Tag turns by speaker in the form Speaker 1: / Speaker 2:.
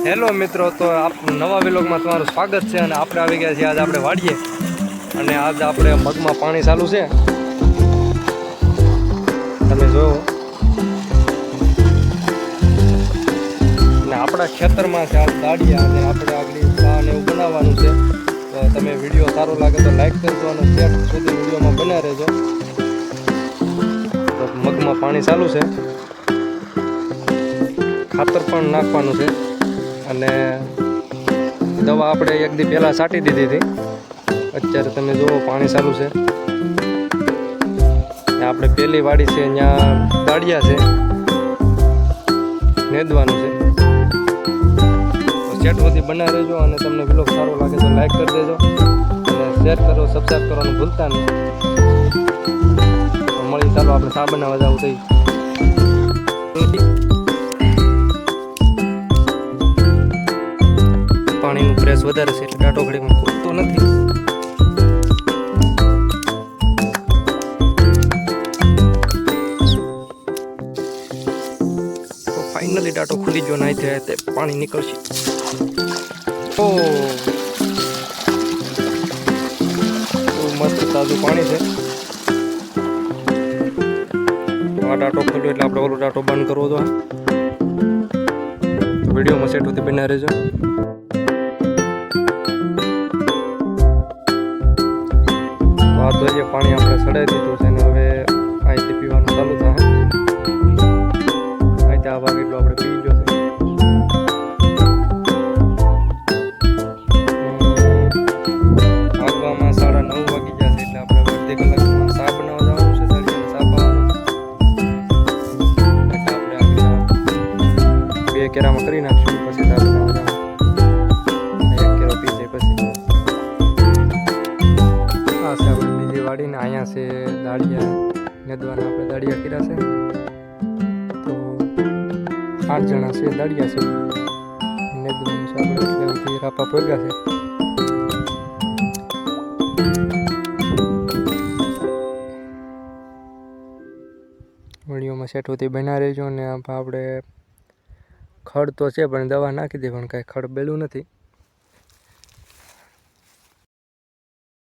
Speaker 1: Hello મિત્રો, તો નવા વિલોગમાં તમારું સ્વાગત છે. અને આપણે આવી ગયા છીએ આજ આપણે વાડીએ, અને આજ આપણે મગમાં પાણી ચાલુ છે. તમે જોવો, અને આપણા ખેતરમાં છે આજ દાળિયા, અને આપણે આગળ ચા ને એવું બનાવવાનું છે. તો તમે વિડીયો સારો લાગે તો લાઈક કરજો અને શેર સુધી વિડીયોમાં બન્યા રહેજો. તો મગમાં પાણી ચાલુ છે, ખાતર પણ નાખવાનું છે, અને દવા આપણે એક દી પહેલાં છાંટી દીધી હતી. અત્યારે તમે જુઓ પાણી ચાલુ છે. આપણે પહેલી વાડી છે, ત્યાં દાળિયા છે, નેદવાનું છે. તો સેટ સુધી બનાવી રહેજો, અને તમને વ્લોગ સારો લાગે તો લાઈક કરી દેજો, અને શેર કરો, સબસ્ક્રાઈબ કરવાનું ભૂલતા નહીં. તો મળી, ચાલો આપણે ચા બનાવવા જવું થઈ. પાણીનું પ્રેસ વધારે છે એટલે ટાટો ઘડીમાં ખૂટતો નથી. તો ફાઇનલી ટાટો ખુલી ગયો, નાઈ થયા તે પાણી નીકળશે. ઓ મસ્ત તાજું પાણી છે. આ ટાટો ખોલ્યો એટલે આપણે ઓલો ટાટો બંધ કરવો તો વિડીયોમાં સેટ હોતી બના રહેજો. આ તો જે પાણી આપણે સડાઈ દીધું છે, ને હવે અહીંથી પીવાનું ચાલુ થાય. અહીંથી આ ભાગ એટલો આપણે પી ગયો છે. વાગવામાં 9:30 વાગી ગયા છે, એટલે આપણે અડધી કલાકમાં ચા બનાવવા જવાનું છે. દાળિયાને ચા પાવાનું, એટલે આપણે આગળ 2 કેરામાં કરી નાખશું, પછી ચા બનાવવા જવાનું. 1 કેરો પી જાય પછી આ છે આપણે બીજી વાડી, ને અહીંયા છે દાળિયા નેદવાના. આપણે દાળિયા કર્યા છે, તો 8 જણા છે દાળિયા છે નેદવાનું છે આપણે, એટલે અહીંથી રાપા પગ્યા છે. વિડીયોમાં સેટ હોતી બના રહેજો. અને આપણે ખડ તો છે પણ દવા નાખી દે, પણ કાંઈ ખડ બેલું નથી.